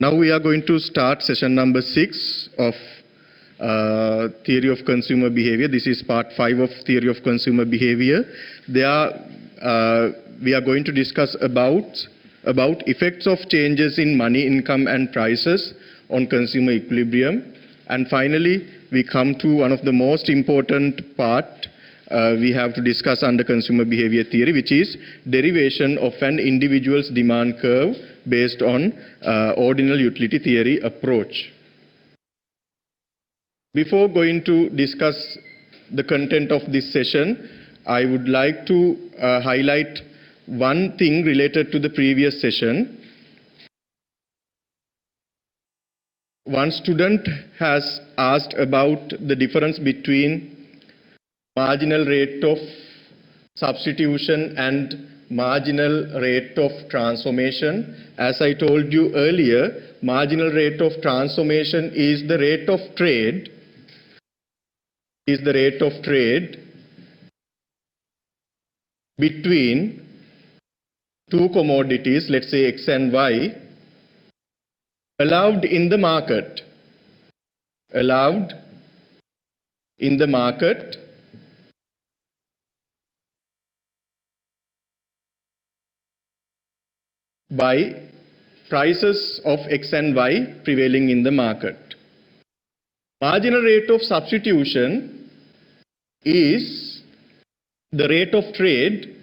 Now we are going to start session number 6 of Theory of Consumer Behavior. This is part 5 of Theory of Consumer Behavior. We are going to discuss about effects of changes in money, income and prices on consumer equilibrium. And finally, we come to one of the most important part we have to discuss under consumer behavior theory, which is derivation of an individual's demand curve based on ordinal utility theory approach. Before going to discuss the content of this session, I would like to highlight one thing related to the previous session. One student has asked about the difference between marginal rate of substitution and marginal rate of transformation. As I told you earlier, marginal rate of transformation is the rate of trade, between two commodities, let's say X and Y, allowed in the market, by prices of X and Y prevailing in the market. Marginal rate of substitution is the rate of trade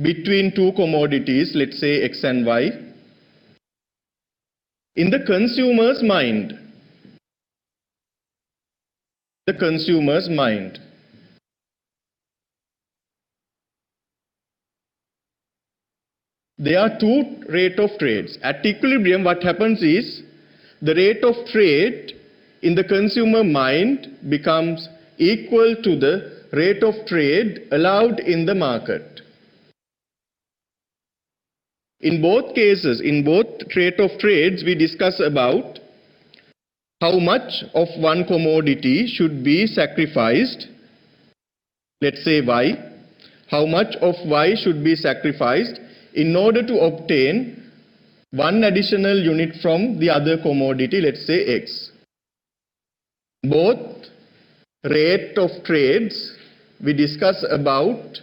between two commodities, let's say X and Y, in the consumer's mind. There are two rate of trades. At equilibrium, what happens is the rate of trade in the consumer mind becomes equal to the rate of trade allowed in the market. In both cases, in both rate of trades, we discuss about how much of one commodity should be sacrificed, let's say Y, how much of Y should be sacrificed in order to obtain one additional unit from the other commodity, let's say X. Both rate of trades, we discuss about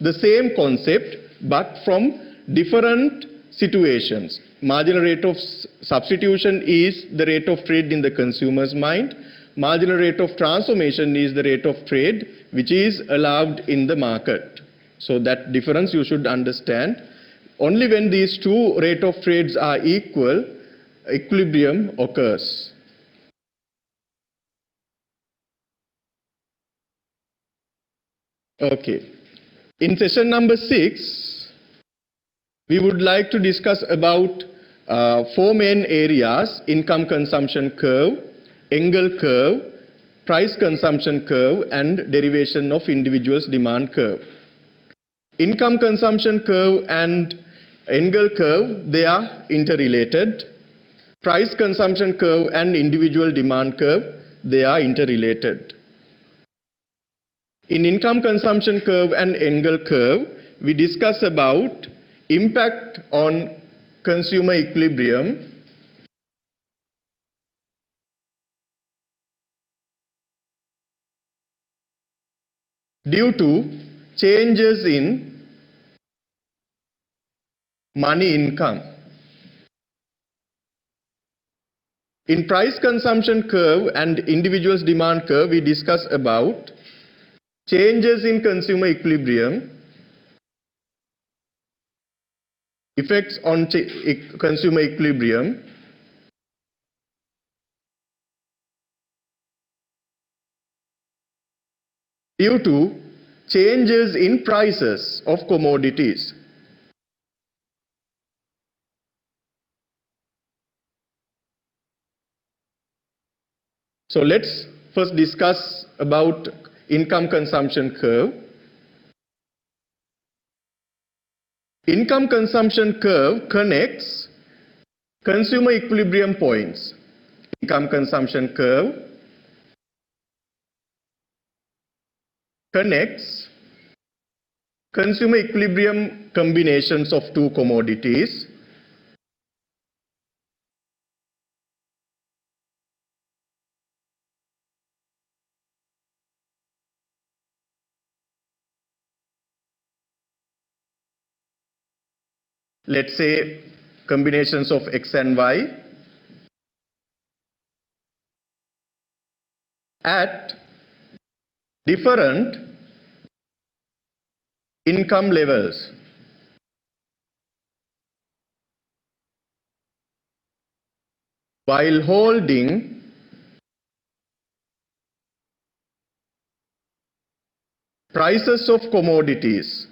the same concept but from different situations. Marginal rate of substitution is the rate of trade in the consumer's mind. Marginal rate of transformation is the rate of trade which is allowed in the market. So that difference you should understand. Only when these two rate of trades are equal, equilibrium occurs. Okay. In session number 6, we would like to discuss about 4 main areas: income consumption curve, Engel curve, price consumption curve, and derivation of individual's demand curve. Income consumption curve and Engel curve, they are interrelated. Price consumption curve and individual demand curve, they are interrelated. In income consumption curve and Engel curve, we discuss about impact on consumer equilibrium due to changes in money income. In price consumption curve and individual's demand curve, we discuss about changes in consumer equilibrium, effects on consumer equilibrium due to changes in prices of commodities. So let's first discuss about income consumption curve. Income consumption curve connects consumer equilibrium points. Income consumption curve connects consumer equilibrium combinations of two commodities. Let's say combinations of X and Y at different income levels. While holding prices of commodities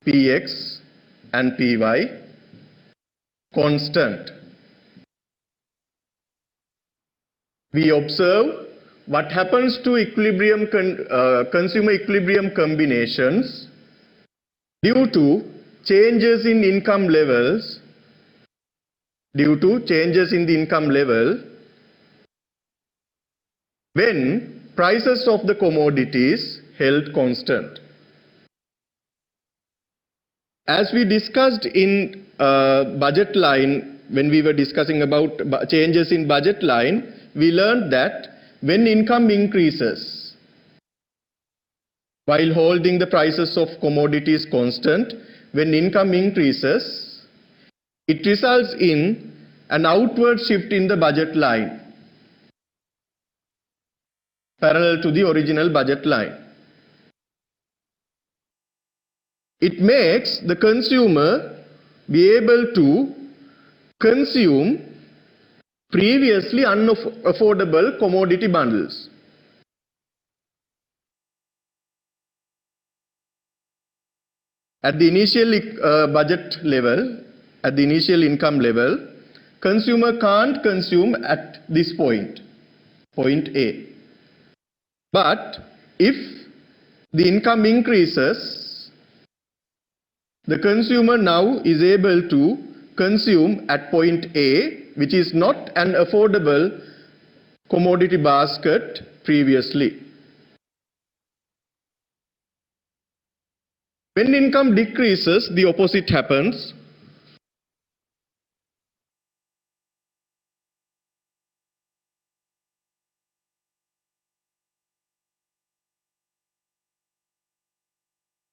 Px and Py constant. We observe what happens to consumer equilibrium combinations due to changes in income levels, due to changes in the income level when prices of the commodities held constant. As we discussed in budget line, when we were discussing about changes in budget line, we learned that when income increases, while holding the prices of commodities constant, when income increases, it results in an outward shift in the budget line, parallel to the original budget line. It makes the consumer be able to consume previously unaffordable commodity bundles. At the initial budget level, at the initial income level, consumer can't consume at this point A. But if the income increases, the consumer now is able to consume at point A, which is not an affordable commodity basket previously. When income decreases, the opposite happens.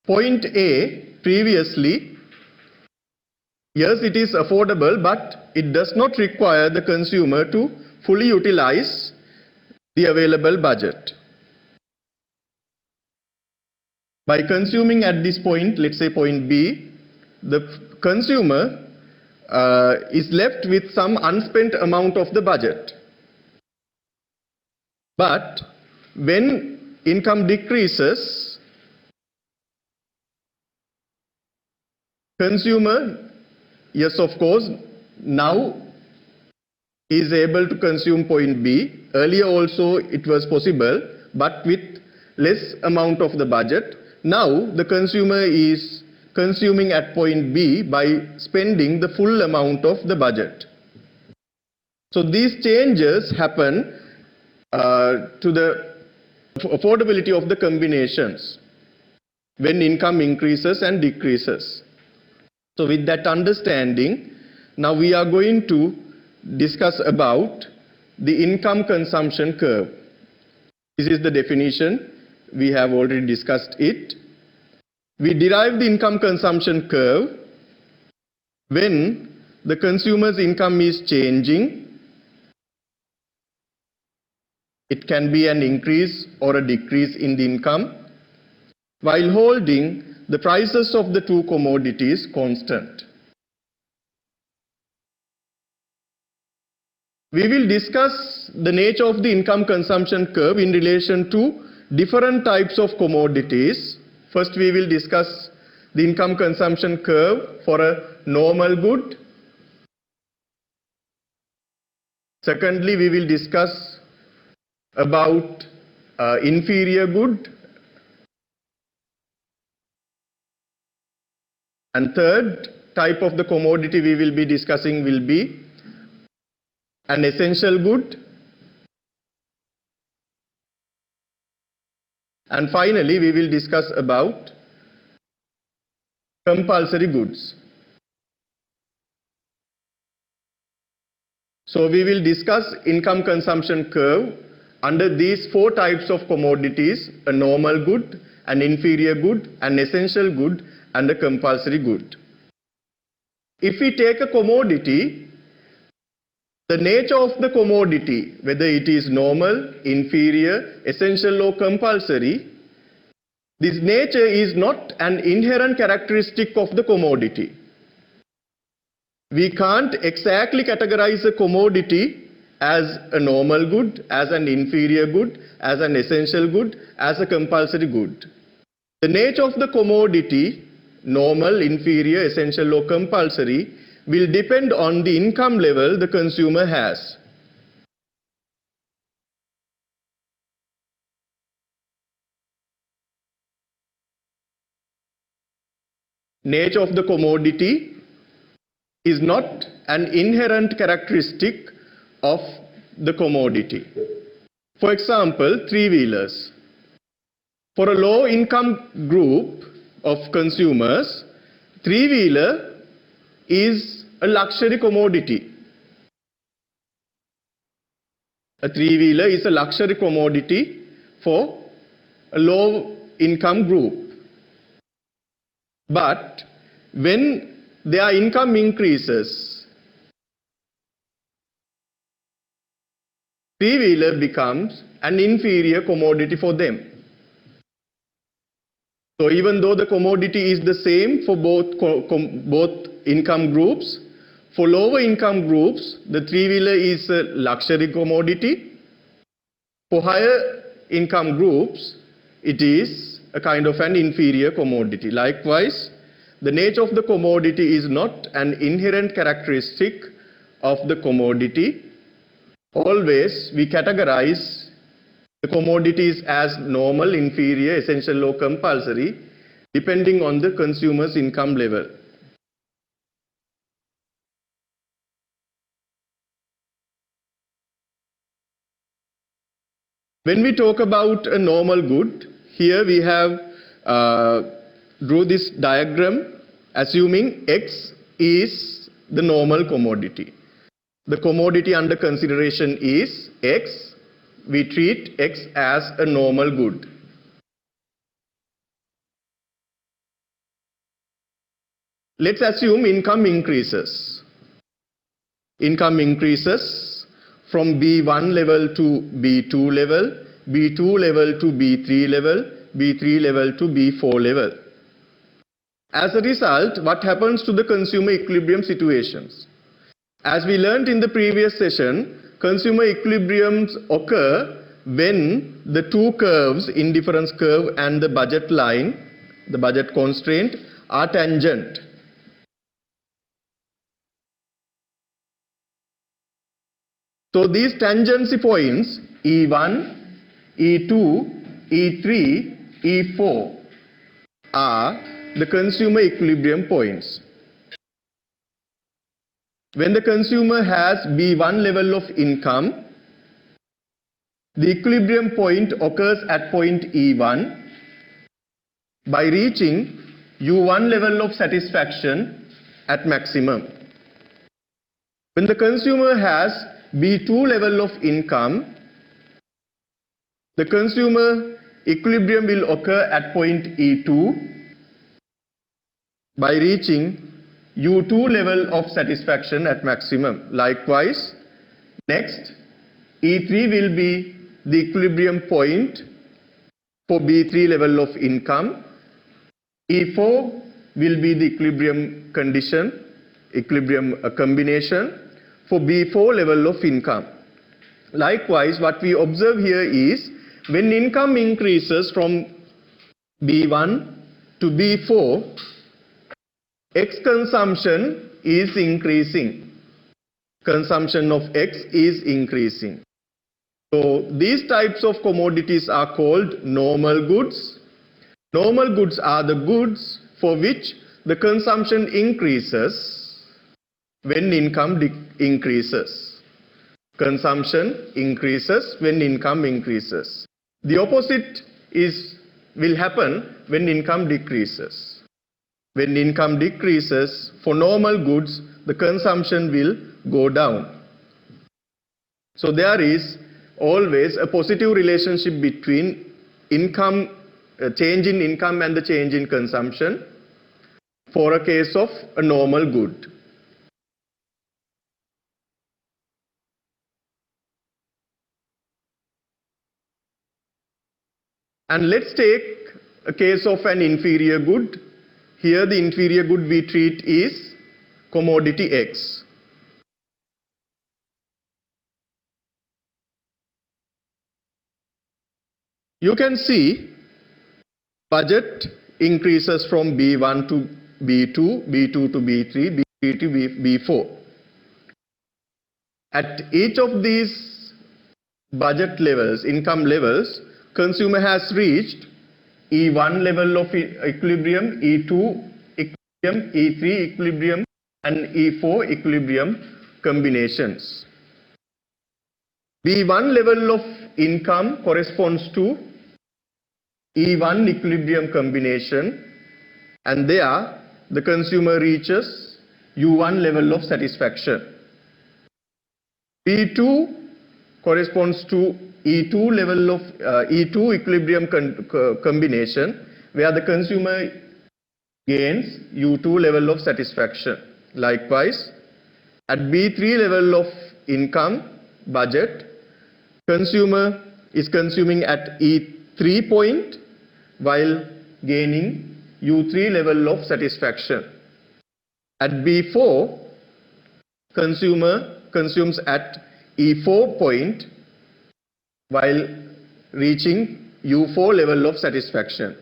Point A previously, yes, it is affordable, but it does not require the consumer to fully utilize the available budget. By consuming at this point, let's say point B, the consumer is left with some unspent amount of the budget. But when income decreases, consumer, yes, of course, now is able to consume point B. Earlier also it was possible, but with less amount of the budget. Now the consumer is consuming at point B by spending the full amount of the budget. So these changes happen to the affordability of the combinations when income increases and decreases. So with that understanding, now we are going to discuss about the income consumption curve. This is the definition. We have already discussed it. We derive the income consumption curve when the consumer's income is changing. It can be an increase or a decrease in the income while holding the prices of the two commodities constant. We will discuss the nature of the income consumption curve in relation to different types of commodities. First, we will discuss the income consumption curve for a normal good. Secondly, we will discuss about inferior good. And third type of the commodity we will be discussing will be an essential good. And finally, we will discuss about compulsory goods. So we will discuss income consumption curve under these 4 types of commodities: a normal good, an inferior good, an essential good, and a compulsory good. If we take a commodity, the nature of the commodity, whether it is normal, inferior, essential or compulsory, this nature is not an inherent characteristic of the commodity. We can't exactly categorize a commodity as a normal good, as an inferior good, as an essential good, as a compulsory good. The nature of the commodity, normal, inferior, essential or compulsory, will depend on the income level the consumer has. Nature of the commodity is not an inherent characteristic of the commodity. For example, three-wheelers. For a low-income group of consumers, three-wheeler is a luxury commodity. A three-wheeler is a luxury commodity for a low-income group. But when their income increases, three-wheeler becomes an inferior commodity for them. So even though the commodity is the same for both income groups, for lower income groups, the three-wheeler is a luxury commodity. For higher income groups, it is a kind of an inferior commodity. Likewise, the nature of the commodity is not an inherent characteristic of the commodity. Always we categorize the commodities as normal, inferior, essential or compulsory depending on the consumer's income level. When we talk about a normal good, here we have drew this diagram assuming X is the normal commodity. The commodity under consideration is X. We treat X as a normal good. Let's assume income increases. Income increases from B1 level to B2 level, B2 level to B3 level, B3 level to B4 level. As a result, what happens to the consumer equilibrium situations? As we learned in the previous session, consumer equilibriums occur when the two curves, indifference curve and the budget line, the budget constraint, are tangent. So these tangency points E1, E2, E3, E4 are the consumer equilibrium points. When the consumer has B1 level of income, the equilibrium point occurs at point E1 by reaching U1 level of satisfaction at maximum. When the consumer has B2 level of income, the consumer equilibrium will occur at point E2 by reaching U2 level of satisfaction at maximum. Likewise, next, E3 will be the equilibrium point for B3 level of income. E4 will be the equilibrium condition, equilibrium combination for B4 level of income. Likewise, what we observe here is when income increases from B1 to B4, X consumption is increasing. Consumption of X is increasing. So these types of commodities are called normal goods. Normal goods are the goods for which the consumption increases when income increases. Consumption increases when income increases. The opposite will happen when income decreases. When income decreases, for normal goods, the consumption will go down. So there is always a positive relationship between income, change in income and the change in consumption for a case of a normal good. And let's take a case of an inferior good. Here the inferior good we treat is commodity X. You can see budget increases from B1 to B2, B2 to B3, B3 to B4. At each of these budget levels, income levels, consumer has reached E1 level of equilibrium, E2 equilibrium, E3 equilibrium, and E4 equilibrium combinations. B1 level of income corresponds to E1 equilibrium combination, and there the consumer reaches U1 level of satisfaction. B2 corresponds to E2 level of E2 equilibrium combination, where the consumer gains U2 level of satisfaction. Likewise, at B3 level of income budget, consumer is consuming at E3 point while gaining U3 level of satisfaction. At B4, consumer consumes at E4 point while reaching U4 level of satisfaction.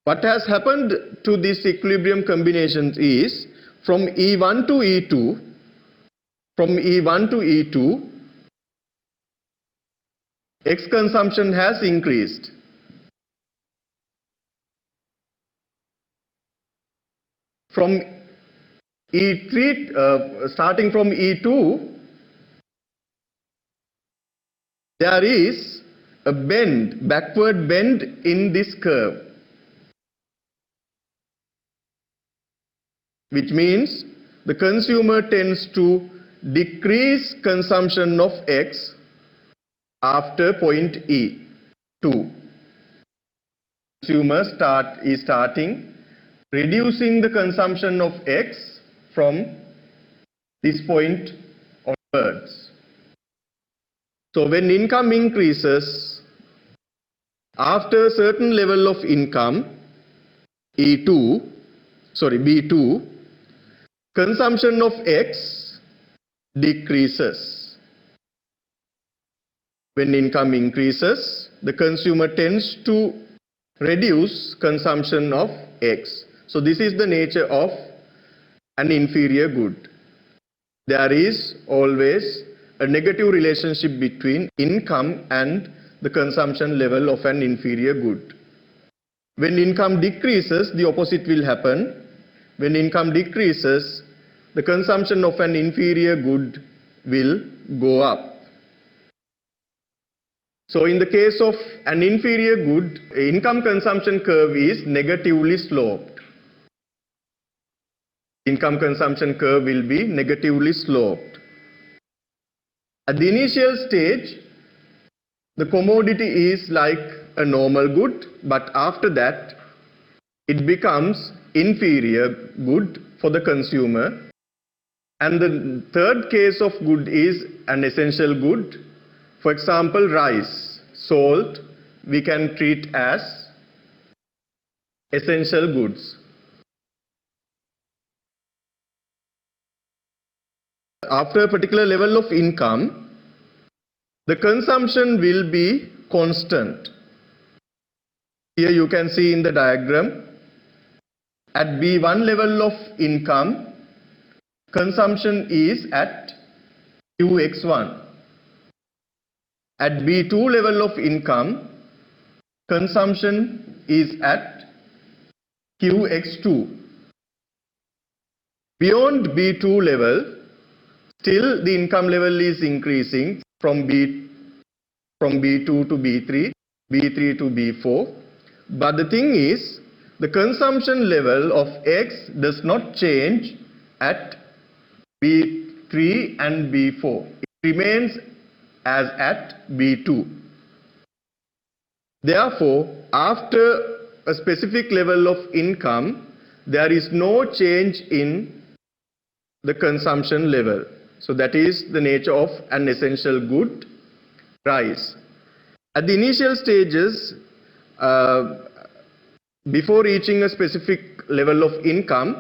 What has happened to these equilibrium combinations is from E1 to E2, X consumption has increased. From E3, starting from E2, there is a bend, backward bend in this curve, which means the consumer tends to decrease consumption of X after point E2. Consumer is starting reducing the consumption of X from this point onwards. So when income increases, after a certain level of income, B2, consumption of X decreases. When income increases, the consumer tends to reduce consumption of X. So this is the nature of an inferior good. There is always a negative relationship between income and the consumption level of an inferior good. When income decreases, the opposite will happen. When income decreases, the consumption of an inferior good will go up. So in the case of an inferior good, income consumption curve is negatively sloped. Income consumption curve will be negatively sloped. At the initial stage, the commodity is like a normal good, but after that, it becomes inferior good for the consumer. And the third case of good is an essential good. For example, rice, salt, we can treat as essential goods. After a particular level of income, the consumption will be constant. Here you can see in the diagram, at B1 level of income, consumption is at QX1. At B2 level of income, consumption is at QX2. Beyond B2 level, still the income level is increasing from B2 to B3, B3 to B4. But the thing is, the consumption level of X does not change at B3 and B4. It remains as at B2. Therefore, after a specific level of income, there is no change in the consumption level. So that is the nature of an essential good, rice. At the initial stages, before reaching a specific level of income,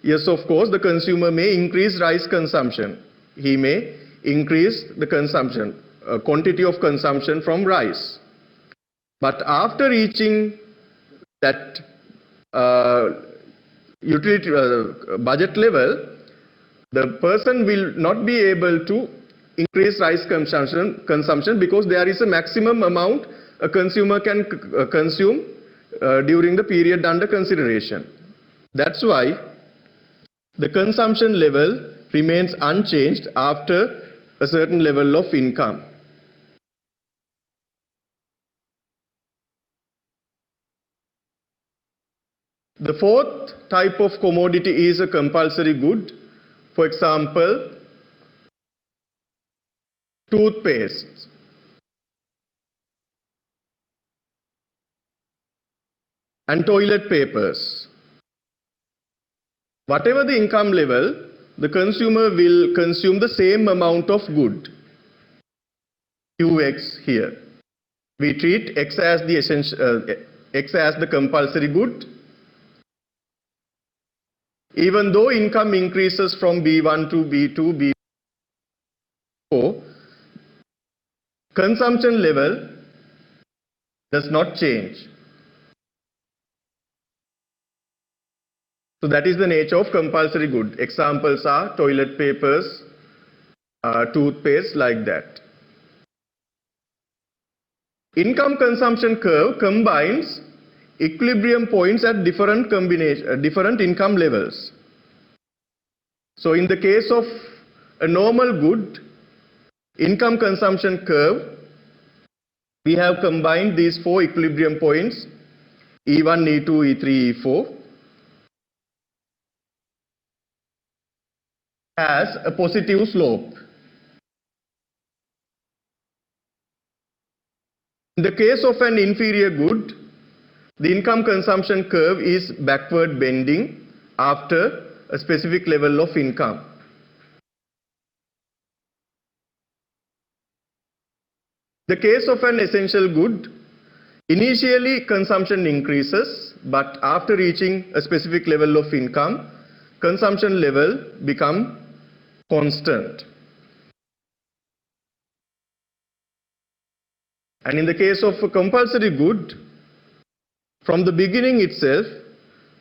yes, of course, the consumer may increase rice consumption. He may increase the consumption, quantity of consumption from rice. But after reaching that utility budget level, the person will not be able to increase rice consumption because there is a maximum amount a consumer can consume during the period under consideration. That's why the consumption level remains unchanged after a certain level of income. The fourth type of commodity is a compulsory good. For example, toothpaste. And toilet papers. Whatever the income level, the consumer will consume the same amount of good. QX here. We treat X as the X as the compulsory good. Even though income increases from B1 to B2, B4, consumption level does not change. So that is the nature of compulsory good. Examples are toilet papers, toothpaste, like that. Income consumption curve combines equilibrium points at different income levels. So in the case of a normal good, income consumption curve, we have combined these four equilibrium points, E1, E2, E3, E4, has a positive slope. In the case of an inferior good, the income consumption curve is backward bending after a specific level of income. In the case of an essential good, initially consumption increases, but after reaching a specific level of income, consumption level becomes constant. And in the case of a compulsory good, from the beginning itself,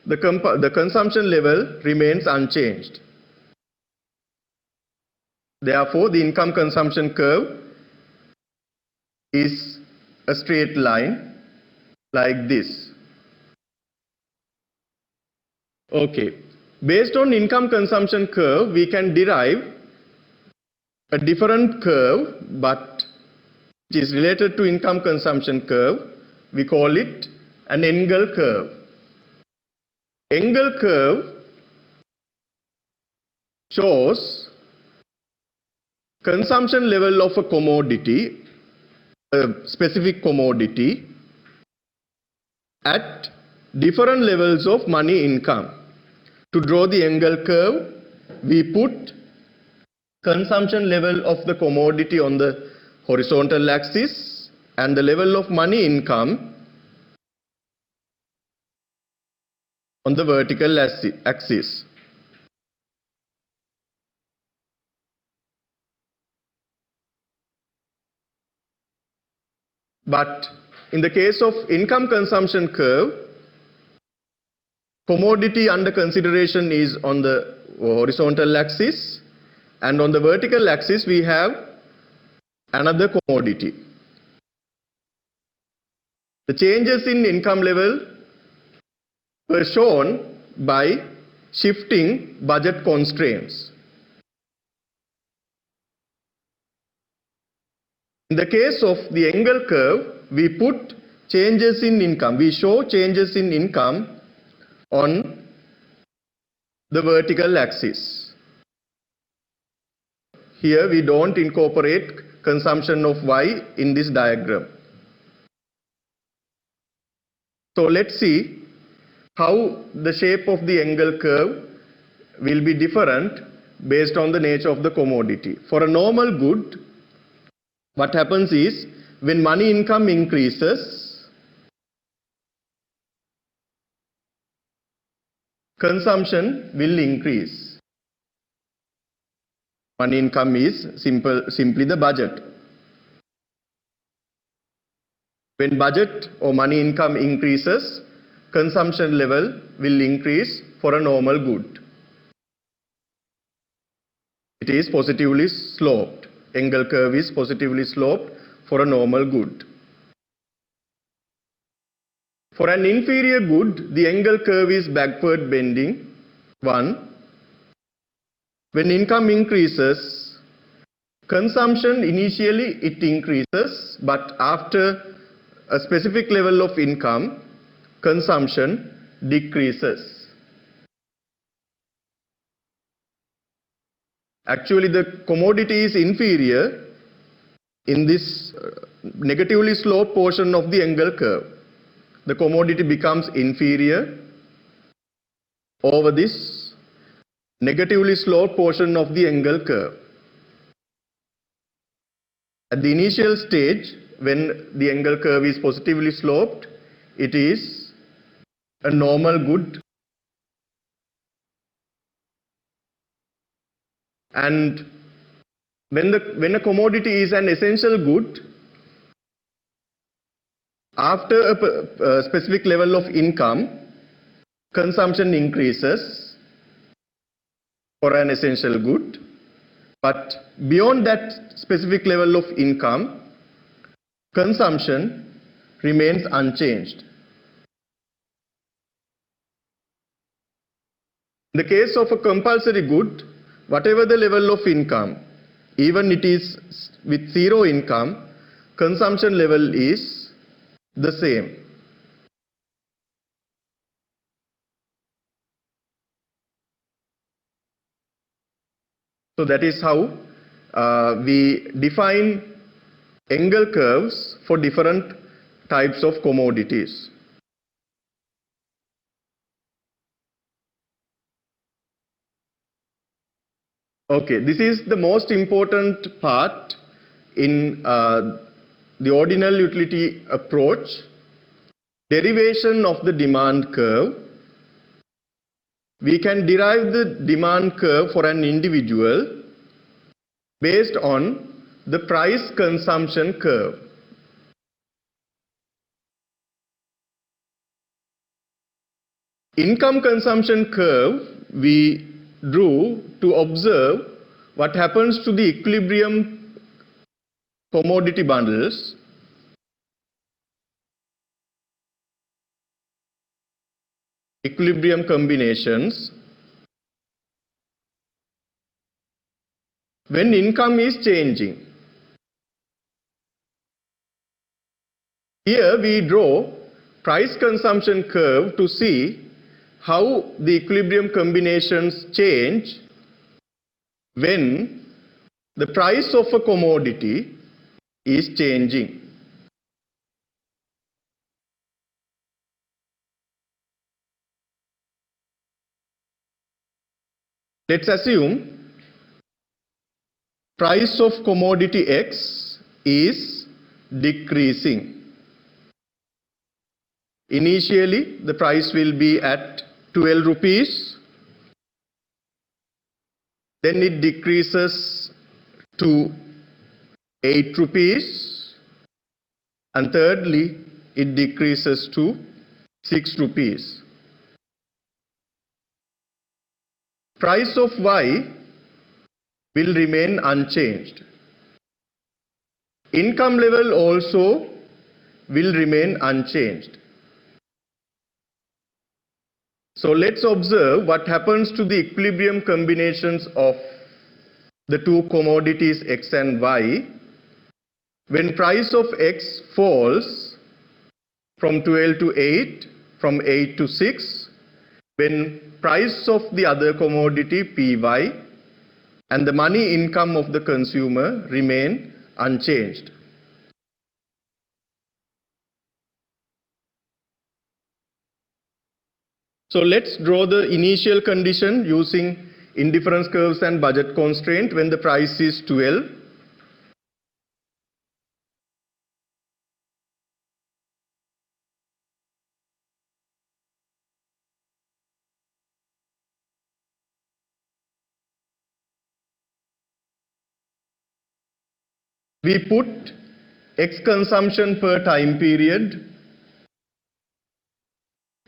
the consumption level remains unchanged. Therefore, the income consumption curve is a straight line like this. Okay. Based on income consumption curve, we can derive a different curve, but which is related to income consumption curve. We call it an Engel curve. Engel curve shows consumption level of a commodity, a specific commodity, at different levels of money income. To draw the Engel curve, we put consumption level of the commodity on the horizontal axis and the level of money income on the vertical axis. But in the case of income consumption curve, commodity under consideration is on the horizontal axis, and on the vertical axis we have another commodity. The changes in income level were shown by shifting budget constraints. In the case of the Engel curve, we put changes in income. We show changes in income on the vertical axis. Here we don't incorporate consumption of Y in this diagram. So let's see how the shape of the Engel curve will be different based on the nature of the commodity. For a normal good, what happens is when money income increases, consumption will increase. Money income is simply the budget. When budget or money income increases, consumption level will increase for a normal good. It is positively sloped. Engel curve is positively sloped for a normal good. For an inferior good, the Engel curve is backward bending. 1. When income increases, consumption initially it increases, but after a specific level of income, consumption decreases. Actually, the commodity is inferior in this negatively sloped portion of the Engel curve. The commodity becomes inferior over this negatively sloped portion of the Engel curve. At the initial stage, when the Engel curve is positively sloped, it is a normal good. And when a commodity is an essential good, after a specific level of income, consumption increases for an essential good. But beyond that specific level of income, consumption remains unchanged. In the case of a compulsory good, whatever the level of income, even it is with zero income, consumption level is the same. So that is how we define Engel curves for different types of commodities. Okay, this is the most important part in the ordinal utility approach, derivation of the demand curve. We can derive the demand curve for an individual based on the price consumption curve. Income consumption curve we drew to observe what happens to the equilibrium commodity bundles equilibrium combinations when income is changing. Here we draw price consumption curve to see how the equilibrium combinations change when the price of a commodity is changing. Let's assume price of commodity X is decreasing. Initially, the price will be at 12 rupees. Then it decreases to 8 rupees. And thirdly, it decreases to 6 rupees. Price of Y will remain unchanged. Income level also will remain unchanged. So let's observe what happens to the equilibrium combinations of the two commodities X and Y when price of X falls from 12 to 8, from 8 to 6, when price of the other commodity Py and the money income of the consumer remain unchanged. So let's draw the initial condition using indifference curves and budget constraint when the price is 12. We put X consumption per time period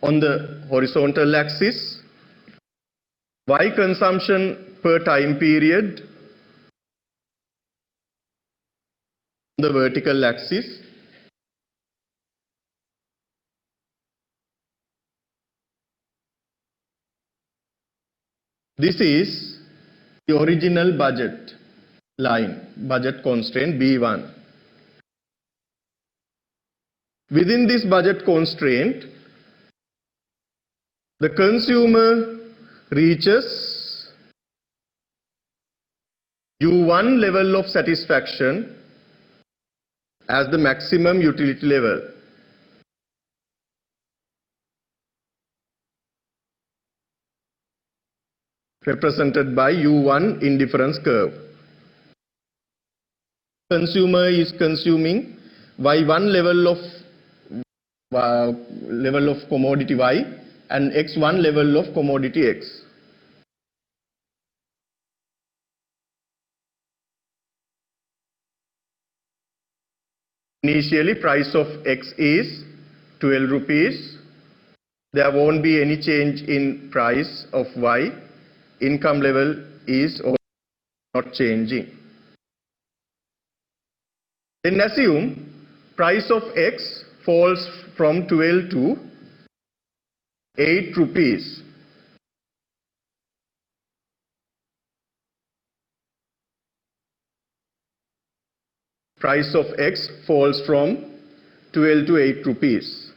on the horizontal axis, Y consumption per time period on the vertical axis. This is the original budget line, budget constraint B1. Within this budget constraint, the consumer reaches U1 level of satisfaction as the maximum utility level. Represented by U1 indifference curve. Consumer is consuming Y1 level of commodity Y and X1 level of commodity X. Initially price of X is 12 rupees. There won't be any change in price of Y. Income level is not changing. Then assume price of X falls from 12 to 8 rupees. Price of X falls from 12 to 8 rupees.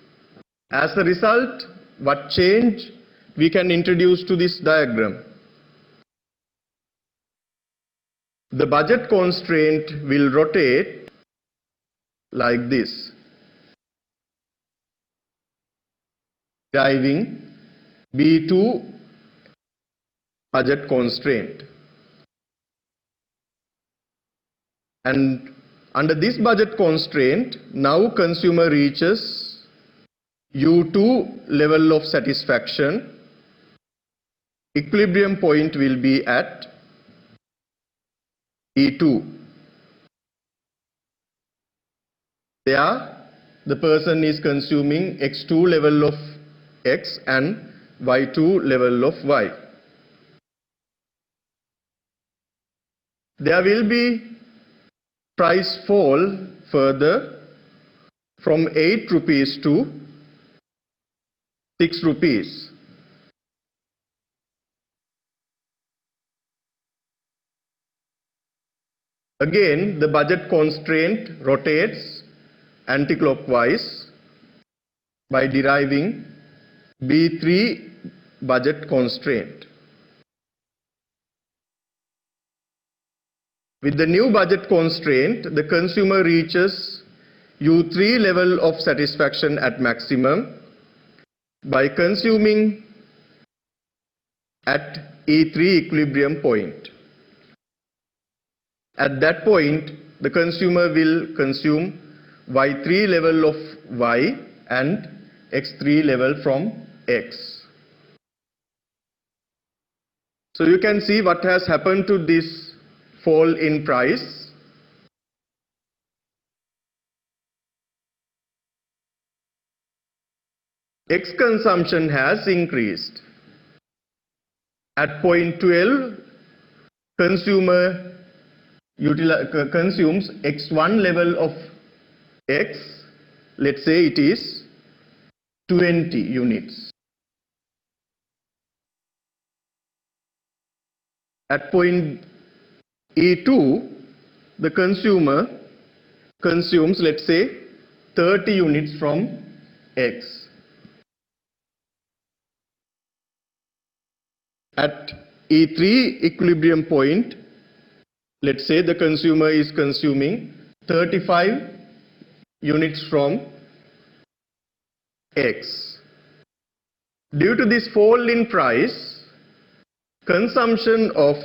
As a result, what change we can introduce to this diagram? The budget constraint will rotate like this, driving B2 budget constraint. And under this budget constraint, now consumer reaches U2 level of satisfaction. Equilibrium point will be at E2. There, the person is consuming X2 level of X and Y2 level of Y. There will be price fall further from 8 rupees to 6 rupees. Again, the budget constraint rotates anti-clockwise by deriving B3 budget constraint. With the new budget constraint, the consumer reaches U3 level of satisfaction at maximum by consuming at E3 equilibrium point. At that point, the consumer will consume Y3 level of Y and X3 level from X. So you can see what has happened to this fall in price. X consumption has increased. At point 12, consumer consumes X1 level of X, let's say it is 20 units. At point E2, the consumer consumes, let's say, 30 units from X. At E3 equilibrium point, let's say the consumer is consuming 35 units from X. Due to this fall in price, consumption of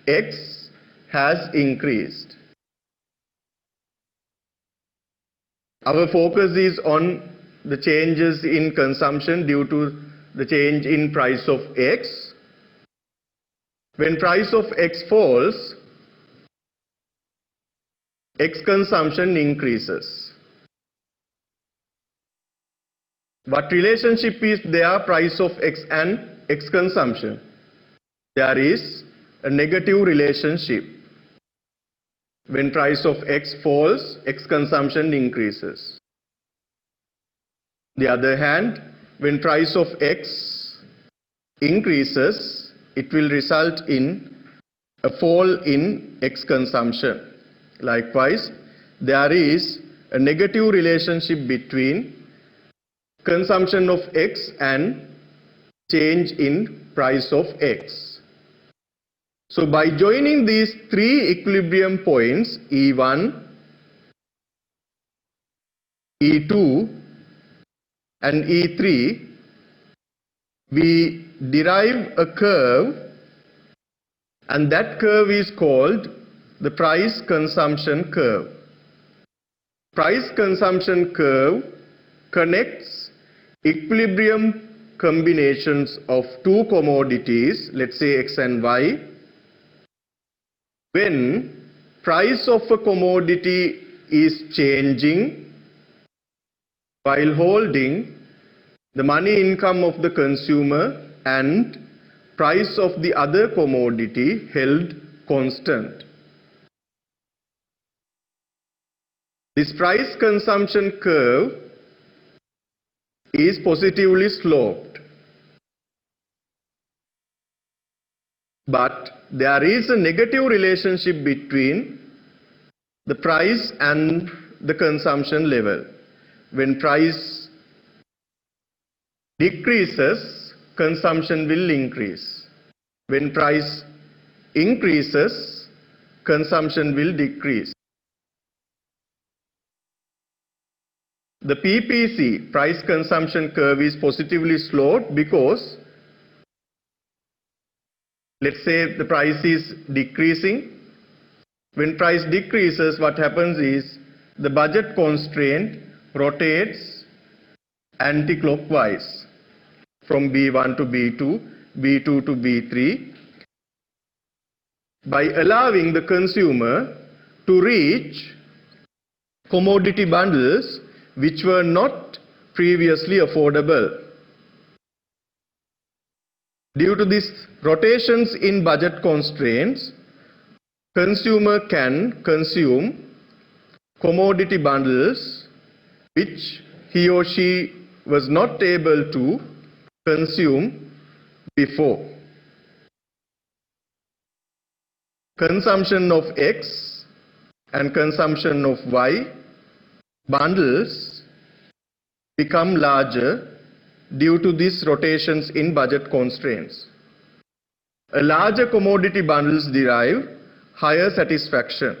X has increased. Our focus is on the changes in consumption due to the change in price of X. When price of X falls, X consumption increases. What relationship is there, price of X and X consumption? There is a negative relationship. When price of X falls, X consumption increases. On the other hand, when price of X increases, it will result in a fall in X consumption. Likewise, there is a negative relationship between consumption of X and change in price of X. So by joining these three equilibrium points, E1, E2 and E3, we derive a curve, and that curve is called the price consumption curve. Price consumption curve connects equilibrium combinations of two commodities, let's say X and Y. When price of a commodity is changing while holding the money income of the consumer and price of the other commodity held constant. This price consumption curve is positively sloped. But there is a negative relationship between the price and the consumption level. When price decreases, consumption will increase. When price increases, consumption will decrease. The PPC, price consumption curve, is positively sloped because, let's say the price is decreasing. When price decreases, what happens is the budget constraint rotates anti-clockwise from B1 to B2, B2 to B3, by allowing the consumer to reach commodity bundles which were not previously affordable. Due to these rotations in budget constraints, consumer can consume commodity bundles which he or she was not able to consume before. Consumption of X and consumption of Y bundles become larger due to these rotations in budget constraints. A larger commodity bundles derive higher satisfaction.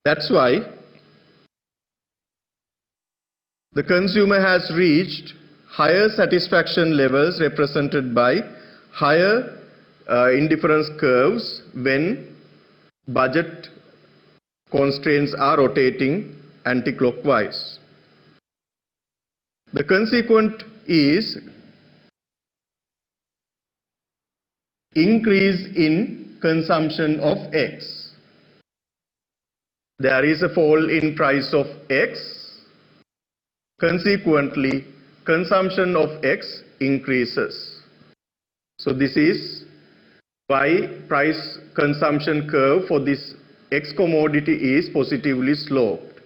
That's why the consumer has reached higher satisfaction levels represented by higher indifference curves when budget constraints are rotating anti-clockwise. The consequent is increase in consumption of X. There is a fall in price of X. Consequently, consumption of X increases. So this is why price consumption curve for this X commodity is positively sloped.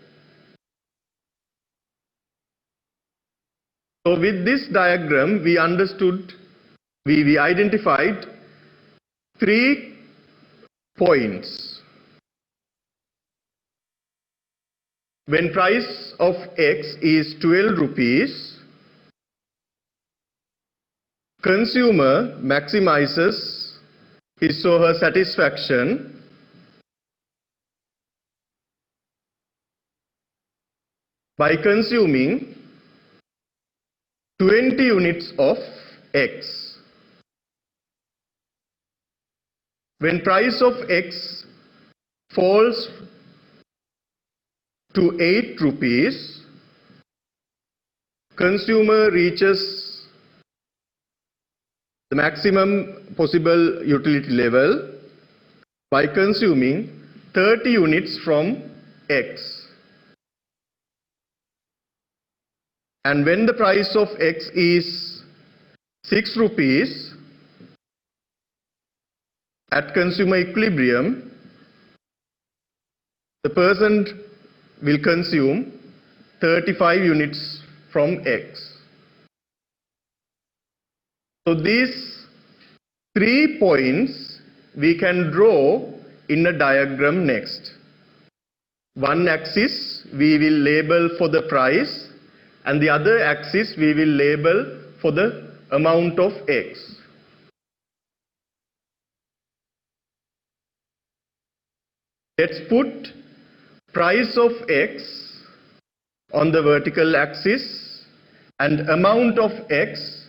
So with this diagram, we understood, we identified 3 points. When price of X is 12 rupees, consumer maximizes his or her satisfaction by consuming 20 units of X. When price of X falls to 8 rupees, consumer reaches the maximum possible utility level by consuming 30 units from X. And when the price of X is 6 rupees, at consumer equilibrium, the person will consume 35 units from X. So these 3 points we can draw in a diagram next. One axis we will label for the price, and the other axis we will label for the amount of X. Let's put price of X on the vertical axis and amount of X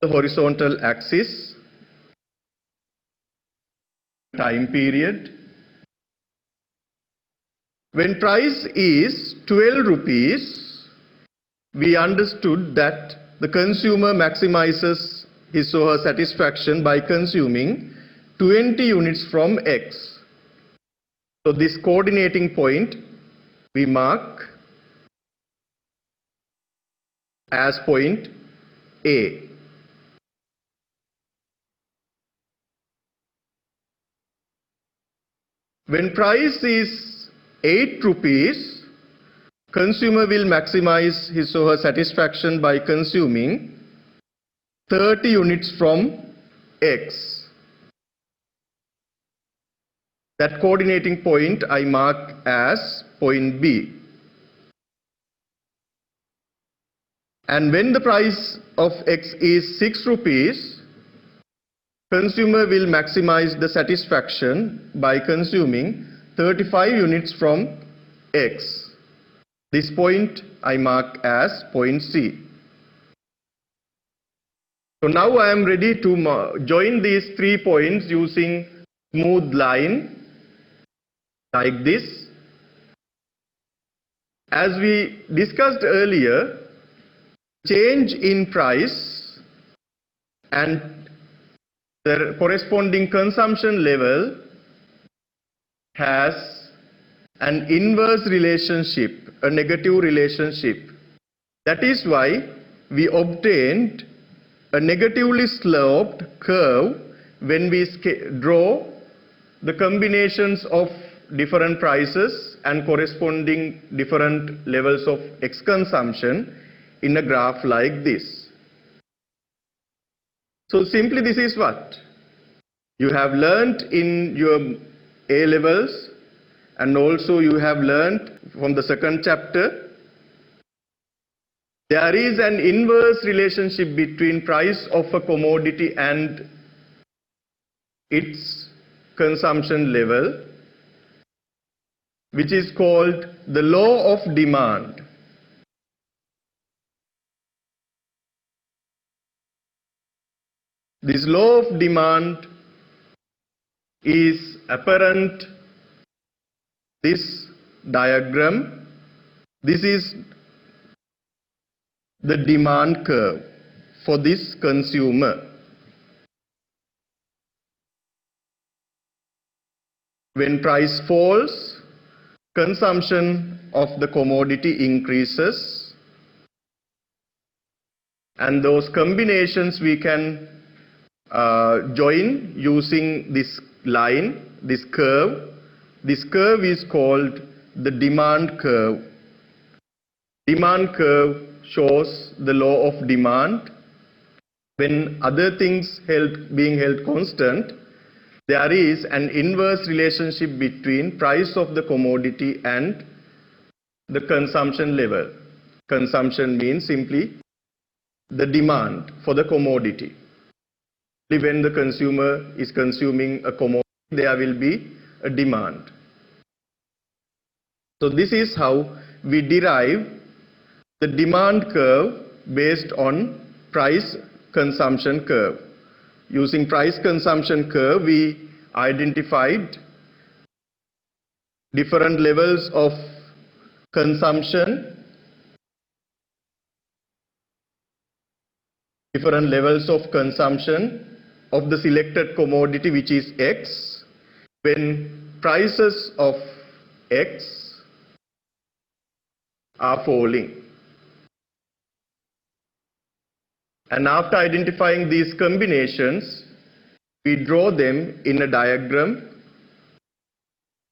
the horizontal axis. Time period. When price is 12 rupees, we understood that the consumer maximizes his or her satisfaction by consuming 20 units from X. So this coordinating point we mark as point A. When price is 8 rupees, consumer will maximize his or her satisfaction by consuming 30 units from X. That coordinating point I mark as point B. And when the price of X is 6 rupees, consumer will maximize the satisfaction by consuming 35 units from X. This point I mark as point C. So now I am ready to join these 3 points using smooth line like this. As we discussed earlier, change in price and the corresponding consumption level has an inverse relationship, a negative relationship. That is why we obtained a negatively sloped curve when we draw the combinations of different prices and corresponding different levels of X consumption in a graph like this. So simply this is what you have learnt in your A levels, and also you have learnt from the second chapter. There is an inverse relationship between price of a commodity and its consumption level, which is called the law of demand. This law of demand is apparent this diagram. This is the demand curve for this consumer. When price falls, consumption of the commodity increases, and those combinations we can join using this line, this curve. This curve is called the demand curve. Demand curve shows the law of demand. When other things being held constant, there is an inverse relationship between price of the commodity and the consumption level. Consumption means simply the demand for the commodity. When the consumer is consuming a commodity, there will be a demand. So this is how we derive the demand curve based on price consumption curve. Using price consumption curve, we identified different levels of consumption, of the selected commodity, which is X, when prices of X are falling. And after identifying these combinations, we draw them in a diagram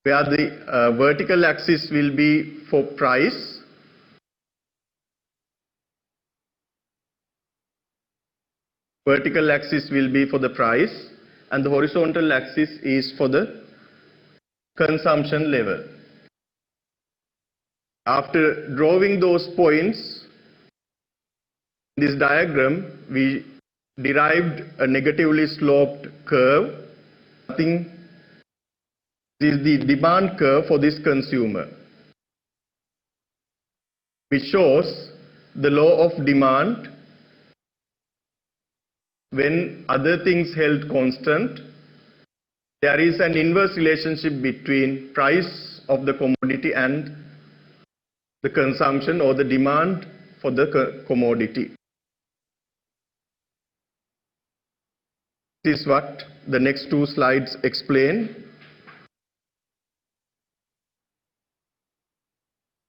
where the vertical axis will be for price, vertical axis will be for the price, and the horizontal axis is for the consumption level. After drawing those points in this diagram, we derived a negatively sloped curve. This is the demand curve for this consumer, which shows the law of demand when other things held constant. There is an inverse relationship between price of the commodity and the consumption or the demand for the commodity. This is what the next two slides explain.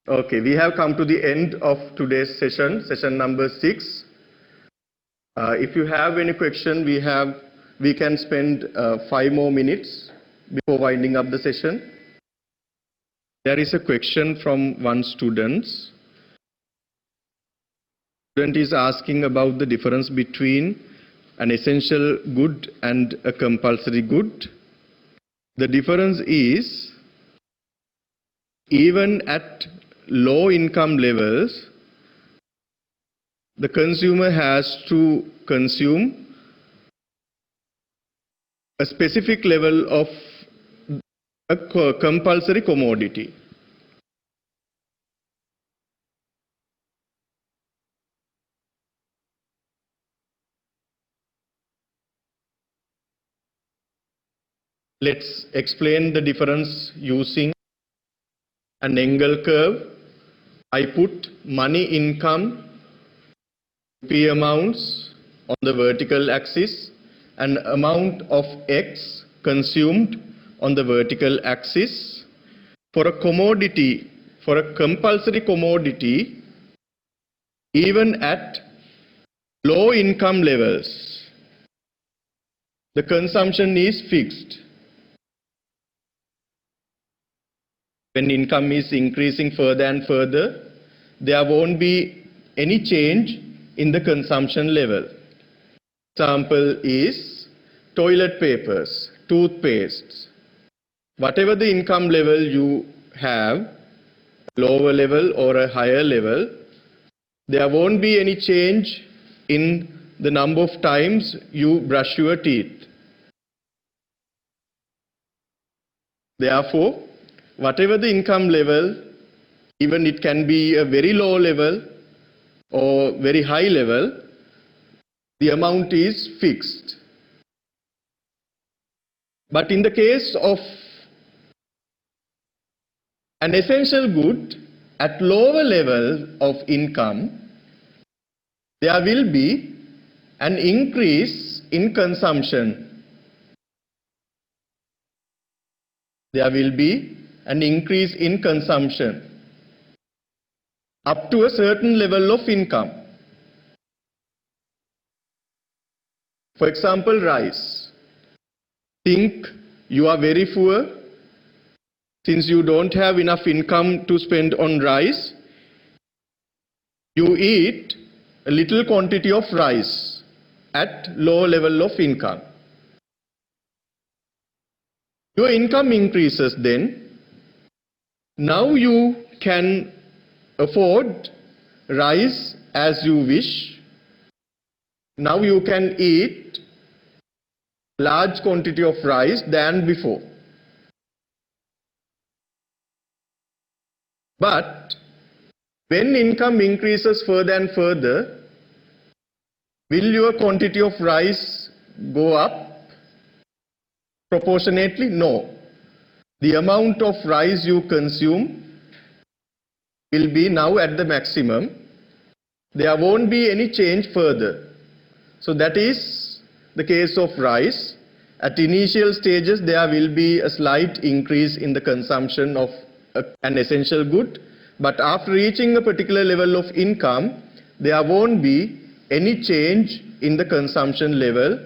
Okay, we have come to the end of today's session, session number 6. If you have any question, we can spend 5 more minutes before winding up the session. There is a question from one student. Student is asking about the difference between an essential good and a compulsory good. The difference is, even at low income levels, the consumer has to consume a specific level of a compulsory commodity. Let's explain the difference using an Engel curve. I put money income, P amounts on the vertical axis and amount of X consumed on the vertical axis. For a commodity, for a compulsory commodity, even at low income levels, the consumption is fixed. When income is increasing further and further, there won't be any change in the consumption level. Example is toilet papers, toothpastes. Whatever the income level you have, lower level or a higher level, there won't be any change in the number of times you brush your teeth. Therefore, whatever the income level, even it can be a very low level or very high level, the amount is fixed. But in the case of an essential good at lower level of income, there will be an increase in consumption. There will be an increase in consumption up to a certain level of income. For example, rice. Think you are very poor. Since you don't have enough income to spend on rice, you eat a little quantity of rice at low level of income. Your income increases then. Now you can afford rice as you wish. Now you can eat large quantity of rice than before. But when income increases further and further, will your quantity of rice go up proportionately? No. The amount of rice you consume will be now at the maximum. There won't be any change further. So that is the case of rice. At initial stages, there will be a slight increase in the consumption of an essential good. But after reaching a particular level of income, there won't be any change in the consumption level.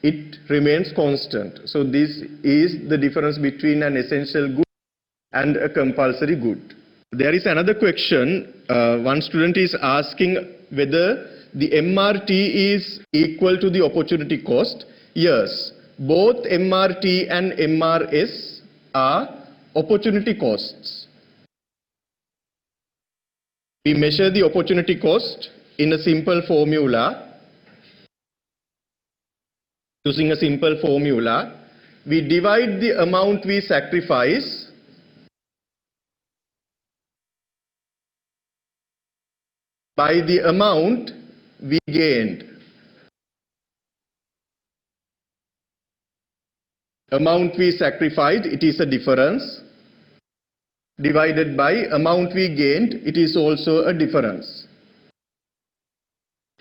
It remains constant. So this is the difference between an essential good and a compulsory good. There is another question. One student is asking whether the MRT is equal to the opportunity cost. Yes, both MRT and MRS are opportunity costs. We measure the opportunity cost in a simple formula. Using a simple formula, we divide the amount we sacrifice by the amount we gained. Amount we sacrificed, it is a difference, divided by amount we gained, it is also a difference.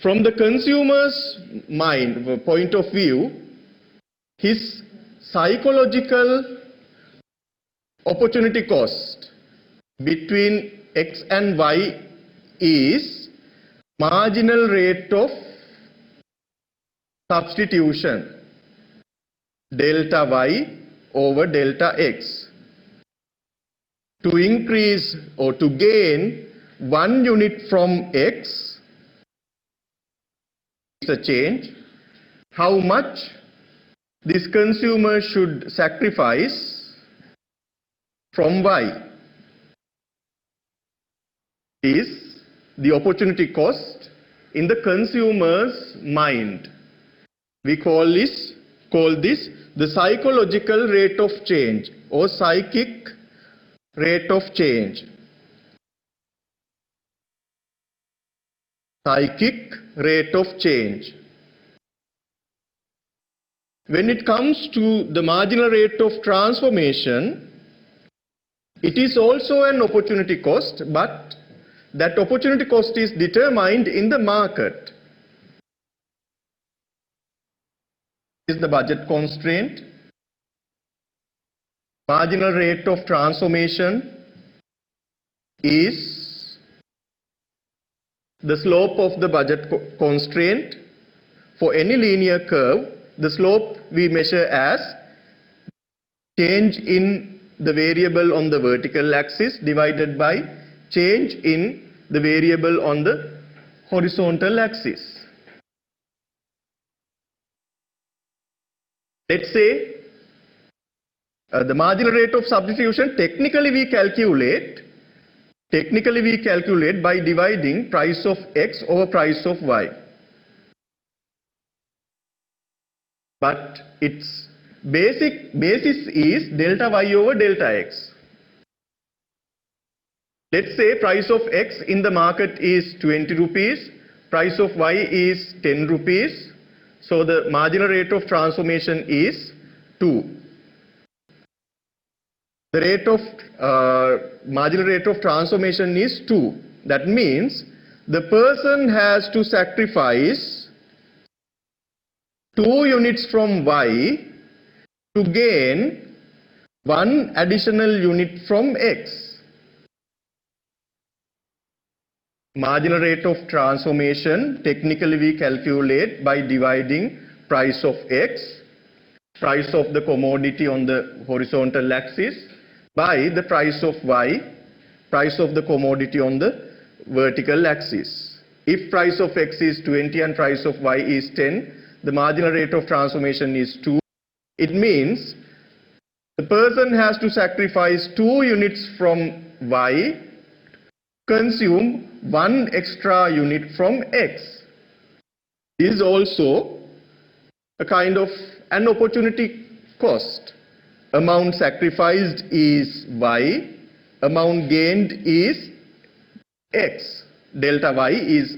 From the consumer's mind point of view, his psychological opportunity cost between X and Y is marginal rate of substitution, delta Y over delta X. To increase or to gain 1 unit from X is a change. How much this consumer should sacrifice from Y is the opportunity cost in the consumer's mind. We call this the psychological rate of change or psychic rate of change. Psychic rate of change. When it comes to the marginal rate of transformation, it is also an opportunity cost, but that opportunity cost is determined in the market. Is the budget constraint. Marginal rate of transformation is the slope of the budget constraint. For any linear curve, the slope we measure as change in the variable on the vertical axis divided by change in the variable on the horizontal axis. Let's say the marginal rate of substitution technically we calculate by dividing price of X over price of Y. But its basis is delta Y over delta X. Let's say price of X in the market is 20 rupees, price of Y is 10 rupees. So the marginal rate of transformation is 2. The rate of marginal rate of transformation is 2. That means the person has to sacrifice 2 units from Y to gain 1 additional unit from X. Marginal rate of transformation technically we calculate by dividing price of X, price of the commodity on the horizontal axis, by the price of Y, price of the commodity on the vertical axis. If price of X is 20 and price of Y is 10, the marginal rate of transformation is 2. It means the person has to sacrifice 2 units from Y consume 1 extra unit from X. This is also a kind of an opportunity cost. Amount sacrificed is Y, amount gained is X. Delta Y is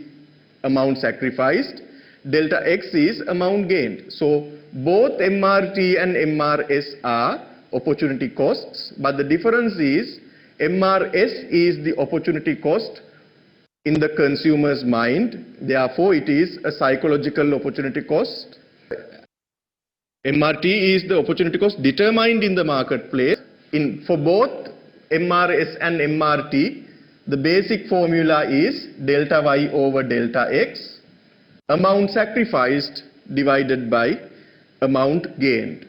amount sacrificed, delta X is amount gained. So both MRT and MRS are opportunity costs, but the difference is MRS is the opportunity cost in the consumer's mind. Therefore, it is a psychological opportunity cost. MRT is the opportunity cost determined in the marketplace. For both MRS and MRT, the basic formula is delta Y over delta X, amount sacrificed divided by amount gained.